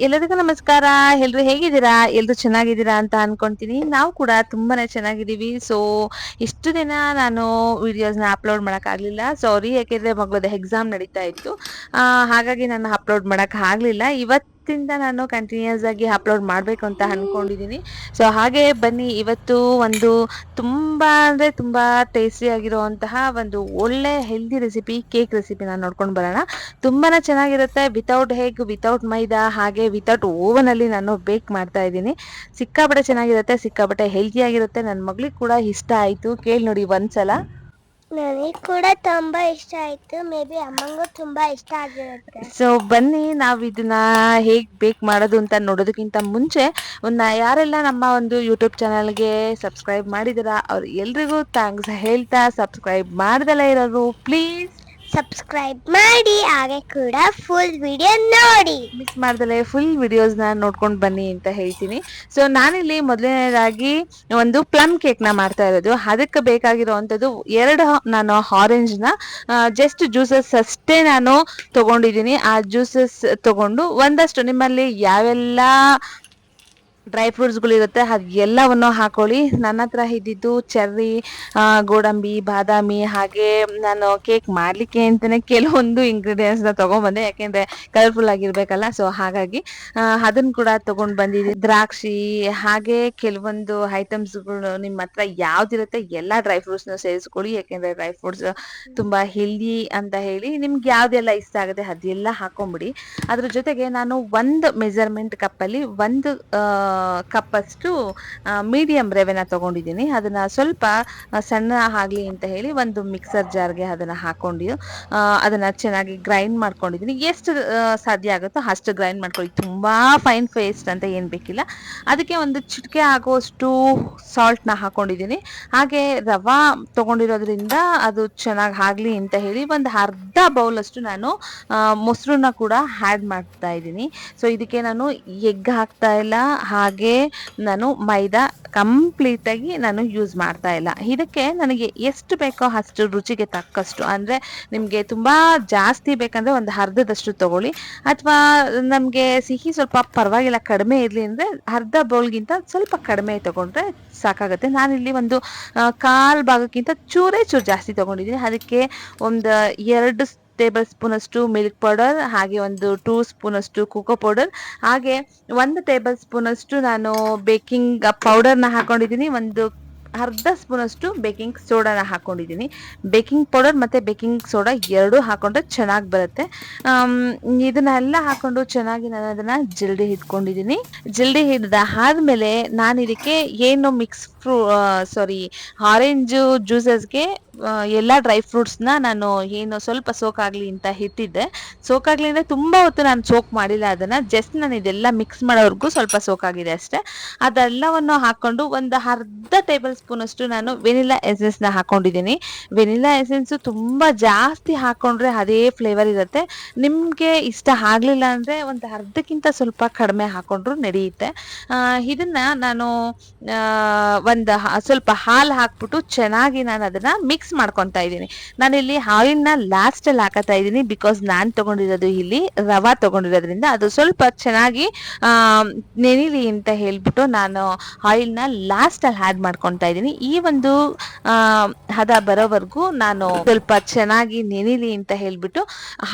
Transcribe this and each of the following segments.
ಎಲ್ಲರಿಗೂ ನಮಸ್ಕಾರ. ಎಲ್ರು ಹೇಗಿದ್ದೀರಾ? ಎಲ್ರು ಚೆನ್ನಾಗಿದ್ದೀರಾ ಅಂತ ಅನ್ಕೊಂತೀನಿ. ನಾವು ಕೂಡ ತುಂಬಾನೇ ಚೆನ್ನಾಗಿದ್ದೀವಿ. ಸೊ ಇಷ್ಟು ದಿನ ನಾನು ವಿಡಿಯೋಸ್ನ ಅಪ್ಲೋಡ್ ಮಾಡೋಕ್ಕಾಗಲಿಲ್ಲ. ಸಾರಿ, ಯಾಕೆಂದರೆ ಮಗಳದ್ದು ಎಕ್ಸಾಮ್ ನಡೀತಾ ಇತ್ತು. ಹಾಗಾಗಿ ನಾನು ಅಪ್ಲೋಡ್ ಮಾಡೋಕ್ಕಾಗಲಿಲ್ಲ. ಇವತ್ತಿಂದ ನಾನು ಕಂಟಿನ್ಯೂಸ್ ಆಗಿ ಅಪ್ಲೋಡ್ ಮಾಡಬೇಕು ಅಂತ ಅಂದ್ಕೊಂಡಿದ್ದೀನಿ. ಸೊ ಹಾಗೆ ಬನ್ನಿ, ಇವತ್ತು ಒಂದು ತುಂಬ ಅಂದರೆ ತುಂಬ ಟೇಸ್ಟಿ ಆಗಿರುವಂತಹ ಒಂದು ಒಳ್ಳೆ ಹೆಲ್ದಿ ರೆಸಿಪಿ, ಕೇಕ್ ರೆಸಿಪಿನ ನೋಡ್ಕೊಂಡು ಬರೋಣ. ತುಂಬಾ ಚೆನ್ನಾಗಿರುತ್ತೆ. ವಿತೌಟ್ ಹೇಗ್, ವಿತೌಟ್ ಮೈದಾ, ಹಾಗೆ ವಿತೌಟ್ ಓವನಲ್ಲಿ ನಾನು ಬೇಕ್ ಮಾಡ್ತಾ ಇದ್ದೀನಿ. ಸಿಕ್ಕಾಪಟ್ಟೆ ಚೆನ್ನಾಗಿರುತ್ತೆ, ಸಿಕ್ಕಾಪಟ್ಟೆ ಹೆಲ್ತಿಯಾಗಿರುತ್ತೆ. ನನ್ನ ಮಗಳಿಗೆ ಕೂಡ ಇಷ್ಟ ಆಯಿತು. ಕೇಳಿ ನೋಡಿ ಒಂದ್ಸಲ. ನನಗೆ ಕೂಡ ತುಂಬಾ ಇಷ್ಟ ಆಯ್ತು. ಮೇ ಬಿ ಅಮ್ಮಂಗೂ ತುಂಬಾ ಇಷ್ಟ ಆಗಿರುತ್ತೆ. ಸೊ ಬನ್ನಿ, ನಾವು ಇದನ್ನ ಹೇಗೆ ಬೇಕ್ ಮಾಡೋದು ಅಂತ ನೋಡೋದಕ್ಕಿಂತ ಮುಂಚೆ ಯಾರೆಲ್ಲ ನಮ್ಮ ಒಂದು ಯೂಟ್ಯೂಬ್ ಚಾನಲ್ಗೆ ಸಬ್ಸ್ಕ್ರೈಬ್ ಮಾಡಿದ್ದೀರಾ ಅವ್ರು ಎಲ್ರಿಗೂ ಥ್ಯಾಂಕ್ಸ್ ಹೇಳ್ತಾ, ಸಬ್ಸ್ಕ್ರೈಬ್ ಮಾಡ್ದಲೇ ಇರೋರು ಪ್ಲೀಸ್ ಸಬ್ಸ್ಕ್ರೈಬ್ ಮಾಡಿ, ಹಾಗೆ ಕೂಡ ಫುಲ್ ವಿಡಿಯೋ ನೋಡಿ. ಮಿಸ್ ಮಾಡ್ದಲೇ ಫುಲ್ ವಿಡಿಯೋಸ್ನ ನೋಡ್ಕೊಂಡು ಬನ್ನಿ ಅಂತ ಹೇಳ್ತೀನಿ. ಸೊ ನಾನಿಲ್ಲಿ ಮೊದಲನೇದಾಗಿ ಒಂದು ಪ್ಲಮ್ ಕೇಕ್ನ ಮಾಡ್ತಾ ಇರೋದು. ಅದಕ್ಕೆ ಬೇಕಾಗಿರೋವಂಥದ್ದು ನಾನು ಆರೆಂಜ್ನ ಜಸ್ಟ್ ಜ್ಯೂಸಸ್ ಅಷ್ಟೇ ನಾನು ತಗೊಂಡಿದ್ದೀನಿ. ಆ ಜ್ಯೂಸಸ್ ತಗೊಂಡು ಒಂದಷ್ಟು ನಿಮ್ಮಲ್ಲಿ ಯಾವೆಲ್ಲ ಡ್ರೈ ಫ್ರೂಟ್ಸ್ಗಳಿರುತ್ತೆ ಅದು ಎಲ್ಲವನ್ನು ಹಾಕೊಳ್ಳಿ. ನನ್ನ ಹತ್ರ ಇದ್ದಿದ್ದು ಚೆರ್ರಿ, ಗೋಡಂಬಿ, ಬಾದಾಮಿ, ಹಾಗೆ ನಾನು ಕೇಕ್ ಮಾಡಲಿಕ್ಕೆ ಅಂತಲೇ ಕೆಲವೊಂದು ಇಂಗ್ರೀಡಿಯೆಂಟ್ಸ್ನ ತೊಗೊಂಡ್ಬಂದೆ, ಯಾಕೆಂದರೆ ಕಲರ್ಫುಲ್ ಆಗಿರಬೇಕಲ್ಲ. ಸೊ ಹಾಗಾಗಿ ಅದನ್ನು ಕೂಡ ತೊಗೊಂಡು ಬಂದಿದ್ದೀನಿ. ದ್ರಾಕ್ಷಿ, ಹಾಗೆ ಕೆಲವೊಂದು ಐಟಮ್ಸ್ಗಳು ನಿಮ್ಮ ಹತ್ರ ಯಾವುದಿರುತ್ತೆ ಎಲ್ಲ ಡ್ರೈ ಫ್ರೂಟ್ಸ್ನ ಸೇರಿಸ್ಕೊಳ್ಳಿ, ಯಾಕೆಂದರೆ ಡ್ರೈ ಫ್ರೂಟ್ಸ್ ತುಂಬ ಹೆಲ್ದಿ ಅಂತ ಹೇಳಿ ನಿಮ್ಗೆ ಯಾವುದೆಲ್ಲ ಇಷ್ಟ ಆಗುತ್ತೆ ಅದೆಲ್ಲ ಹಾಕೊಂಬಿಡಿ. ಅದ್ರ ಜೊತೆಗೆ ನಾನು ಒಂದು ಮೆಜರ್ಮೆಂಟ್ ಕಪ್ಪಲ್ಲಿ ಒಂದು ಕಪ್ಪಷ್ಟು ಮೀಡಿಯಂ ರವೆನ ತೊಗೊಂಡಿದ್ದೀನಿ. ಅದನ್ನು ಸ್ವಲ್ಪ ಸಣ್ಣ ಆಗಲಿ ಅಂತ ಹೇಳಿ ಒಂದು ಮಿಕ್ಸರ್ ಜಾರ್ಗೆ ಅದನ್ನು ಹಾಕ್ಕೊಂಡು ಅದನ್ನು ಚೆನ್ನಾಗಿ ಗ್ರೈಂಡ್ ಮಾಡ್ಕೊಂಡಿದ್ದೀನಿ. ಎಷ್ಟು ಸಾಧ್ಯ ಆಗುತ್ತೋ ಅಷ್ಟು ಗ್ರೈಂಡ್ ಮಾಡ್ಕೊಳ್ಳಿ. ತುಂಬ ಫೈನ್ ಪೇಸ್ಟ್ ಅಂತ ಏನು ಬೇಕಿಲ್ಲ. ಅದಕ್ಕೆ ಒಂದು ಚಿಟಿಕೆ ಆಗುವಷ್ಟು ಸಾಲ್ಟ್ನ ಹಾಕ್ಕೊಂಡಿದ್ದೀನಿ. ಹಾಗೆ ರವೆ ತೊಗೊಂಡಿರೋದ್ರಿಂದ ಅದು ಚೆನ್ನಾಗಿ ಆಗಲಿ ಅಂತ ಹೇಳಿ ಒಂದು ಅರ್ಧ ಬೌಲಷ್ಟು ನಾನು ಮೊಸರನ್ನ ಕೂಡ ಆ್ಯಡ್ ಮಾಡ್ತಾ ಇದ್ದೀನಿ. ಸೊ ಇದಕ್ಕೆ ನಾನು ಎಗ್ ಹಾಕ್ತಾ ಇಲ್ಲ, ಹಾಗೆ ನಾನು ಮೈದಾ ಕಂಪ್ಲೀಟಾಗಿ ನಾನು ಯೂಸ್ ಮಾಡ್ತಾ ಇಲ್ಲ. ಇದಕ್ಕೆ ನನಗೆ ಎಷ್ಟು ಬೇಕೋ ಅಷ್ಟು ರುಚಿಗೆ ತಕ್ಕಷ್ಟು, ಅಂದರೆ ನಿಮಗೆ ತುಂಬ ಜಾಸ್ತಿ ಬೇಕಂದರೆ ಒಂದು ಅರ್ಧದಷ್ಟು ತೊಗೊಳ್ಳಿ, ಅಥವಾ ನಮಗೆ ಸಿಹಿ ಸ್ವಲ್ಪ ಪರವಾಗಿಲ್ಲ ಕಡಿಮೆ ಇರಲಿ ಅಂದರೆ ಅರ್ಧ ಬೌಲ್ಗಿಂತ ಸ್ವಲ್ಪ ಕಡಿಮೆ ತೊಗೊಂಡ್ರೆ ಸಾಕಾಗುತ್ತೆ. ನಾನಿಲ್ಲಿ ಒಂದು ಕಾಲು ಭಾಗಕ್ಕಿಂತ ಚೂರೇ ಚೂರು ಜಾಸ್ತಿ ತೊಗೊಂಡಿದ್ದೀನಿ. ಅದಕ್ಕೆ ಒಂದು 2 ಟೇಬಲ್ ಸ್ಪೂನಷ್ಟು ಮಿಲ್ಕ್ ಪೌಡರ್, ಹಾಗೆ ಒಂದು 2 ಸ್ಪೂನಷ್ಟು ಕೋಕೋ ಪೌಡರ್, ಹಾಗೆ 1 ಟೇಬಲ್ ಸ್ಪೂನಷ್ಟು ನಾನು ಬೇಕಿಂಗ್ ಪೌಡರ್ನ ಹಾಕೊಂಡಿದ್ದೀನಿ. ಒಂದು ಅರ್ಧ ಸ್ಪೂನಷ್ಟು ಬೇಕಿಂಗ್ ಸೋಡಾನ ಹಾಕ್ಕೊಂಡಿದ್ದೀನಿ. ಬೇಕಿಂಗ್ ಪೌಡರ್ ಮತ್ತು ಬೇಕಿಂಗ್ ಸೋಡಾ ಎರಡೂ ಹಾಕ್ಕೊಂಡ್ರೆ ಚೆನ್ನಾಗಿ ಬರುತ್ತೆ. ಇದನ್ನೆಲ್ಲ ಹಾಕ್ಕೊಂಡು ಚೆನ್ನಾಗಿ ನಾನು ಅದನ್ನು ಜಲ್ದಿ ಹಿಡ್ಕೊಂಡಿದ್ದೀನಿ. ಜಲ್ದಿ ಹಿಡ್ದ ಆದಮೇಲೆ ನಾನು ಇದಕ್ಕೆ ಏನು ಆರೆಂಜು ಜ್ಯೂಸಸ್ಗೆ ಎಲ್ಲ ಡ್ರೈ ಫ್ರೂಟ್ಸ್ನ ನಾನು ಏನು ಸ್ವಲ್ಪ ಸೋಕಾಗಲಿ ಅಂತ ಇಟ್ಟಿದ್ದೆ. ಸೋಕಾಗಲಿ ಅಂದರೆ ತುಂಬ ಹೊತ್ತು ನಾನು ಸೋಕ್ ಮಾಡಿಲ್ಲ, ಅದನ್ನು ಜಸ್ಟ್ ನಾನು ಇದೆಲ್ಲ ಮಿಕ್ಸ್ ಮಾಡೋವರೆಗೂ ಸ್ವಲ್ಪ ಸೋಕಾಗಿದೆ ಅಷ್ಟೇ. ಅದೆಲ್ಲವನ್ನು ಹಾಕ್ಕೊಂಡು ಒಂದು ಅರ್ಧ ಟೇಬಲ್ ಸ್ಪೂನಷ್ಟು ನಾನು ವೆನಿಲಾ ಎಸೆನ್ಸ್ನ ಹಾಕ್ಕೊಂಡಿದ್ದೀನಿ. ವೆನಿಲಾ ಎಸೆನ್ಸು ತುಂಬ ಜಾಸ್ತಿ ಹಾಕ್ಕೊಂಡ್ರೆ ಅದೇ ಫ್ಲೇವರ್ ಇರುತ್ತೆ. ನಿಮಗೆ ಇಷ್ಟ ಆಗಲಿಲ್ಲ ಅಂದರೆ ಒಂದು ಅರ್ಧಕ್ಕಿಂತ ಸ್ವಲ್ಪ ಕಡಿಮೆ ಹಾಕ್ಕೊಂಡ್ರು ನಡೆಯುತ್ತೆ. ಇದನ್ನು ನಾನು ಒಂದು ಸ್ವಲ್ಪ ಹಾಲು ಹಾಕ್ಬಿಟ್ಟು ಚೆನ್ನಾಗಿ ನಾನು ಅದನ್ನು ಮಿಕ್ಸ್ ಮಾಡ್ಕೊತಾ ಇದ್ದೀನಿ. ನಾನಿಲ್ಲಿ ಆಯಿಲ್ನ ಲಾಸ್ಟಲ್ಲಿ ಹಾಕತ್ತಾ ಇದ್ದೀನಿ, ಬಿಕಾಸ್ ನಾನು ತೊಗೊಂಡಿರೋದು ಇಲ್ಲಿ ರವೆ ತೊಗೊಂಡಿರೋದ್ರಿಂದ ಅದು ಸ್ವಲ್ಪ ಚೆನ್ನಾಗಿ ನೆನಿಲಿ ಅಂತ ಹೇಳ್ಬಿಟ್ಟು ನಾನು ಆಯಿಲ್ನ ಲಾಸ್ಟಲ್ಲಿ ಆ್ಯಡ್ ಮಾಡ್ಕೊತಾ ಇದ್ದೀನಿ. ಈ ಒಂದು ಹದ ಬರೋವರೆಗೂ ನಾನು ಸ್ವಲ್ಪ ಚೆನ್ನಾಗಿ ನೆನಿಲಿ ಅಂತ ಹೇಳ್ಬಿಟ್ಟು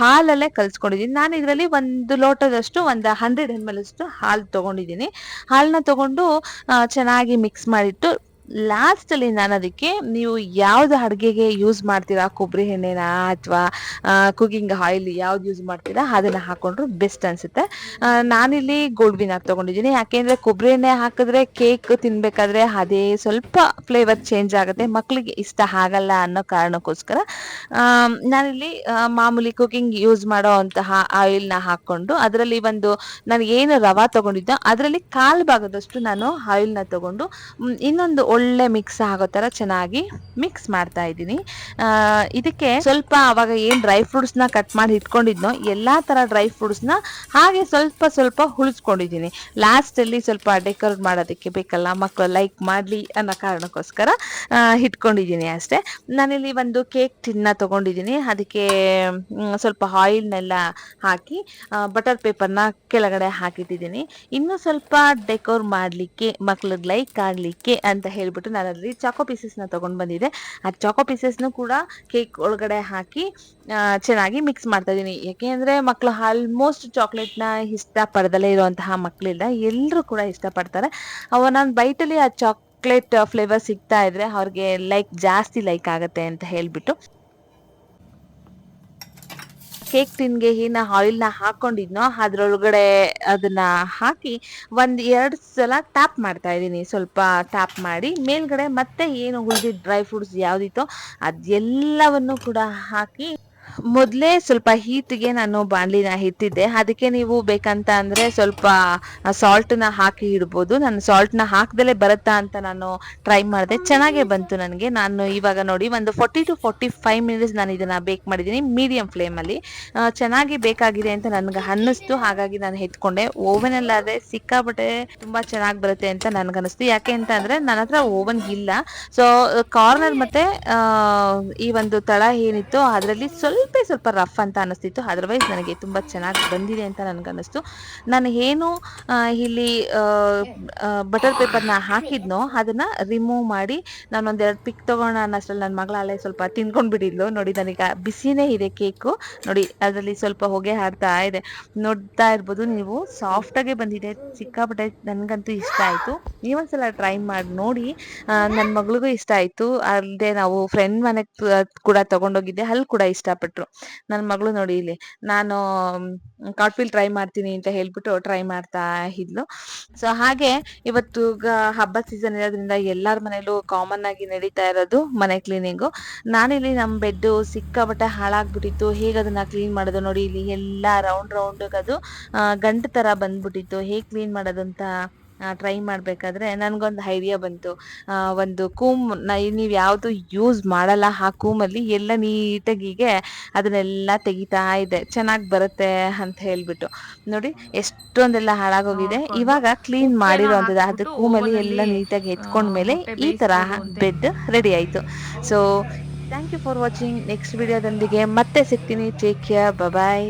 ಹಾಲಲ್ಲೇ ಕಲಿಸ್ಕೊಂಡಿದ್ದೀನಿ. ನಾನು ಇದರಲ್ಲಿ 1 ಲೋಟದಷ್ಟು ಒಂದು 100 ml ಅಷ್ಟು ಹಾಲು ತೊಗೊಂಡಿದ್ದೀನಿ. ಹಾಲನ್ನ ತೊಗೊಂಡು ಚೆನ್ನಾಗಿ ಮಿಕ್ಸ್ ಮಾಡಿಟ್ಟು ಲಾಸ್ಟಲ್ಲಿ ನಾನು ಅದಕ್ಕೆ ನೀವು ಯಾವುದು ಅಡುಗೆಗೆ ಯೂಸ್ ಮಾಡ್ತೀರಾ, ಕೊಬ್ಬರಿ ಎಣ್ಣೆನ ಅಥವಾ ಕುಕಿಂಗ್ ಆಯಿಲ್ ಯಾವ್ದು ಯೂಸ್ ಮಾಡ್ತೀರಾ ಅದನ್ನು ಹಾಕ್ಕೊಂಡ್ರು ಬೆಸ್ಟ್ ಅನಿಸುತ್ತೆ. ನಾನಿಲ್ಲಿ ಗೋಲ್ಡ್ ವಿನ್ನರ್ ತೊಗೊಂಡಿದ್ದೀನಿ, ಯಾಕೆಂದರೆ ಕೊಬ್ಬರಿ ಎಣ್ಣೆ ಹಾಕಿದ್ರೆ ಕೇಕ್ ತಿನ್ನಬೇಕಾದ್ರೆ ಅದೇ ಸ್ವಲ್ಪ ಫ್ಲೇವರ್ ಚೇಂಜ್ ಆಗುತ್ತೆ, ಮಕ್ಕಳಿಗೆ ಇಷ್ಟ ಆಗಲ್ಲ ಅನ್ನೋ ಕಾರಣಕ್ಕೋಸ್ಕರ ನಾನಿಲ್ಲಿ ಮಾಮೂಲಿ ಕುಕಿಂಗ್ ಯೂಸ್ ಮಾಡೋ ಅಂತಹ ಆಯಿಲ್ನ ಹಾಕ್ಕೊಂಡು ಅದರಲ್ಲಿ ನಾನು ಏನು ರವೆ ತೊಗೊಂಡಿದ್ದೋ ಅದರಲ್ಲಿ 1/4 ಭಾಗದಷ್ಟು ನಾನು ಆಯಿಲ್ನ ತೊಗೊಂಡು ಇನ್ನೊಂದು ಒಳ್ಳೆ ಮಿಕ್ಸ್ ಆಗೋ ತರ ಚೆನ್ನಾಗಿ ಮಿಕ್ಸ್ ಮಾಡ್ತಾ ಇದ್ದೀನಿ. ಇದಕ್ಕೆ ಸ್ವಲ್ಪ ಅವಾಗ ಏನ್ ಡ್ರೈ ಫ್ರೂಟ್ಸ್ ನ ಕಟ್ ಮಾಡಿ ಇಟ್ಕೊಂಡಿದ್ನೋ ಎಲ್ಲಾ ತರ ಡ್ರೈ ಫ್ರೂಟ್ಸ್ ನ ಹಾಗೆ ಸ್ವಲ್ಪ ಸ್ವಲ್ಪ ಹುಳಿಸ್ಕೊಂಡಿದ್ದೀನಿ. ಲಾಸ್ಟ್ ಅಲ್ಲಿ ಸ್ವಲ್ಪ ಡೆಕೋರೇಟ್ ಮಾಡೋದಕ್ಕೆ ಬೇಕಲ್ಲ, ಮಕ್ಕಳು ಲೈಕ್ ಮಾಡ್ಲಿ ಅನ್ನೋ ಕಾರಣಕ್ಕೋಸ್ಕರ ಇಟ್ಕೊಂಡಿದ್ದೀನಿ ಅಷ್ಟೇ. ನಾನಿಲ್ಲಿ ಒಂದು ಕೇಕ್ ಟಿನ್ನ ತಗೊಂಡಿದ್ದೀನಿ. ಅದಕ್ಕೆ ಸ್ವಲ್ಪ ಆಯಿಲ್ನೆಲ್ಲ ಹಾಕಿ ಬಟರ್ ಪೇಪರ್ನ ಕೆಳಗಡೆ ಹಾಕಿಟ್ಟಿದ್ದೀನಿ. ಇನ್ನು ಸ್ವಲ್ಪ ಡೆಕೋರ್ ಮಾಡ್ಲಿಕ್ಕೆ ಮಕ್ಳಿಗೆ ಲೈಕ್ ಆಗ್ಲಿಕ್ಕೆ ಅಂತ ಹೇಳ್ಬಿಟ್ಟು ನಾನಲ್ಲಿ ಚಾಕೋ ಪೀಸಸ್ನ ತಗೊಂಡ್ ಬಂದಿದ್ದೆ. ಆ ಚಾಕೋ ಪೀಸಸ್ನು ಕೂಡ ಕೇಕ್ ಒಳಗಡೆ ಹಾಕಿ ಚೆನ್ನಾಗಿ ಮಿಕ್ಸ್ ಮಾಡ್ತಾ ಇದೀನಿ. ಯಾಕೆ ಅಂದ್ರೆ ಮಕ್ಳು ಆಲ್ಮೋಸ್ಟ್ ಚಾಕ್ಲೇಟ್ನ ಇಷ್ಟ ಪಡ್ದಲೇ ಇರುವಂತಹ ಮಕ್ಳಿಲ್ಲ, ಎಲ್ಲರೂ ಕೂಡ ಇಷ್ಟಪಡ್ತಾರೆ. ನಾನು ಬೈಟಲ್ಲಿ ಆ ಚಾಕ್ಲೇಟ್ ಫ್ಲೇವರ್ ಸಿಗ್ತಾ ಇದ್ರೆ ಅವ್ರಿಗೆ ಜಾಸ್ತಿ ಲೈಕ್ ಆಗತ್ತೆ ಅಂತ ಹೇಳ್ಬಿಟ್ಟು ಕೇಕ್ ಟಿನ್ಗೆ ಏನ ಆಯಿಲ್ನ ಹಾಕೊಂಡಿದ್ನೋ ಅದ್ರೊಳಗಡೆ ಅದನ್ನ ಹಾಕಿ 1-2 ಸಲ ಟ್ಯಾಪ್ ಮಾಡ್ತಾ ಇದ್ದೀನಿ. ಸ್ವಲ್ಪ ಟ್ಯಾಪ್ ಮಾಡಿ ಮೇಲ್ಗಡೆ ಮತ್ತೆ ಏನು ಉಳಿದಿದ್ದ ಡ್ರೈ ಫ್ರೂಟ್ಸ್ ಯಾವ್ದಿತ್ತೋ ಅದೆಲ್ಲವನ್ನು ಕೂಡ ಹಾಕಿ ಮೊದಲೇ ಸ್ವಲ್ಪ ಹೀಟ್ಗೆ ನಾನು ಬಾಣಲಿನ ಇಟ್ಟಿದ್ದೆ. ಅದಕ್ಕೆ ನೀವು ಬೇಕಂತ ಅಂದ್ರೆ ಸ್ವಲ್ಪ ಸಾಲ್ಟ್ನ ಹಾಕಿ ಇಡ್ಬೋದು. ನಾನು ಸಾಲ್ಟ್ನ ಹಾಕ್ದಲೇ ಬರುತ್ತಾ ಅಂತ ನಾನು ಟ್ರೈ ಮಾಡಿದೆ, ಚೆನ್ನಾಗೇ ಬಂತು ನನಗೆ. ನಾನು ಇವಾಗ ನೋಡಿ ಒಂದು 40 to 45 ಮಿನಿಟ್ಸ್ ನಾನು ಇದನ್ನ ಬೇಕ್ ಮಾಡಿದ್ದೀನಿ ಮೀಡಿಯಂ ಫ್ಲೇಮಲ್ಲಿ. ಚೆನ್ನಾಗಿ ಬೇಕಾಗಿದೆ ಅಂತ ನನಗೆ ಅನ್ನಿಸ್ತು, ಹಾಗಾಗಿ ನಾನು ಎತ್ಕೊಂಡೆ. ಓವನಲ್ಲಾದರೆ ಸಿಕ್ಕಾಪಟ್ಟೆ ತುಂಬಾ ಚೆನ್ನಾಗಿ ಬರುತ್ತೆ ಅಂತ ನನಗನ್ನಿಸ್ತು. ಯಾಕೆ ಅಂತ ಅಂದ್ರೆ ನನ್ನ ಹತ್ರ ಓವನ್ ಇಲ್ಲ. ಸೊ ಕಾರ್ನರ್ ಮತ್ತೆ ಈ ಒಂದು ತಳ ಏನಿತ್ತು ಅದರಲ್ಲಿ ಸ್ವಲ್ಪ ರಫ್ ಅಂತ ಅನಿಸ್ತಿತ್ತು. ಅದರ್ವೈಸ್ ನನಗೆ ತುಂಬಾ ಚೆನ್ನಾಗಿ ಬಂದಿದೆ ಅಂತ ನನಗನ್ನಿಸ್ತು. ನಾನು ಏನು ಇಲ್ಲಿ ಬಟರ್ ಪೇಪರ್ನ ಹಾಕಿದ್ನೋ ಅದನ್ನ ರಿಮೂವ್ ಮಾಡಿ ನಾನು ಒಂದೆರಡು ಪಿಕ್ ತಗೋಣ ಅನ್ನೋಷ್ಟ್ರಲ್ಲಿ ನನ್ನ ಮಗಳ ಅಲ್ಲೇ ಸ್ವಲ್ಪ ತಿನ್ಕೊಂಡ್ ಬಿಟ್ಟಿದ್ಲು. ನೋಡಿ, ನನಗೆ ಬಿಸಿನೇ ಇದೆ ಕೇಕು. ನೋಡಿ ಅದರಲ್ಲಿ ಸ್ವಲ್ಪ ಹೊಗೆ ಹಾರ್ತಾ ಇದೆ, ನೋಡ್ತಾ ಇರ್ಬೋದು ನೀವು. ಸಾಫ್ಟ್ ಆಗೇ ಬಂದಿದೆ, ಸಿಕ್ಕಾಪಟ್ಟೆ ನನ್ಗಂತೂ ಇಷ್ಟ ಆಯ್ತು. ನೀವೊಂದ್ಸಲ ಟ್ರೈ ಮಾಡಿ ನೋಡಿ. ನನ್ನ ಮಗಳಿಗೂ ಇಷ್ಟ ಆಯ್ತು. ಅಲ್ಲದೆ ನಾವು ಫ್ರೆಂಡ್ ಮನೆಗೆ ಕೂಡ ತಗೊಂಡೋಗಿದ್ದೆ, ಅಲ್ಲಿ ಕೂಡ ಇಷ್ಟಪಟ್ರು. ನನ್ನ ಮಗಳು ನೋಡಿ ಇಲ್ಲಿ ನಾನು ಕಾರ್ಟ್ಫಿಲ್ ಟ್ರೈ ಮಾಡ್ತೀನಿ ಅಂತ ಹೇಳ್ಬಿಟ್ಟು ಟ್ರೈ ಮಾಡ್ತಾ ಇದ್ಲು. ಸೊ ಹಾಗೆ ಇವತ್ತು ಹಬ್ಬದ ಸೀಸನ್ ಇರೋದ್ರಿಂದ ಎಲ್ಲಾರ ಮನೇಲೂ ಕಾಮನ್ ಆಗಿ ನಡೀತಾ ಇರೋದು ಮನೆ ಕ್ಲೀನಿಂಗು. ನಾನಿಲ್ಲಿ ನಮ್ಮ ಬೆಡ್ ಸಿಕ್ಕಾಪಟ್ಟೆ ಹಾಳಾಗ್ಬಿಟ್ಟಿತ್ತು. ಹೇಗೆ ಅದನ್ನ ಕ್ಲೀನ್ ಮಾಡೋದು ನೋಡಿ, ಇಲ್ಲಿ ಎಲ್ಲ ರೌಂಡ್ ಅದು ಗಂಟು ತರ ಬಂದ್ಬಿಟ್ಟಿತ್ತು. ಹೇಗೆ ಕ್ಲೀನ್ ಮಾಡೋದು ಅಂತ ಟ್ರೈ ಮಾಡ್ಬೇಕಾದ್ರೆ ನನ್ಗೊಂದು ಐಡಿಯಾ ಬಂತು. ಒಂದು ನೀವು ಯಾವುದು ಯೂಸ್ ಮಾಡಲ್ಲ ಆ ಕೂಮಲ್ಲಿ ಎಲ್ಲ ನೀಟಾಗಿಗೆ ಅದನ್ನೆಲ್ಲ ತೆಗಿತಾ ಇದೆ, ಚೆನ್ನಾಗಿ ಬರುತ್ತೆ ಅಂತ ಹೇಳ್ಬಿಟ್ಟು. ನೋಡಿ ಎಷ್ಟೊಂದೆಲ್ಲ ಹಾಳಾಗೋಗಿದೆ. ಇವಾಗ ಕ್ಲೀನ್ ಮಾಡಿರೋಂಥದ್ದು ಅದು ಕೂಮಲ್ಲಿ ಎಲ್ಲ ನೀಟಾಗಿ ಎತ್ಕೊಂಡ್ಮೇಲೆ ಈ ತರ ಬೆಡ್ ರೆಡಿ ಆಯ್ತು. So thank you for watching. Next ವಿಡಿಯೋದೊಂದಿಗೆ ಮತ್ತೆ ಸಿಗ್ತೀನಿ. ಟೇಕ್ ಕೇರ್, ಬಾಯ್.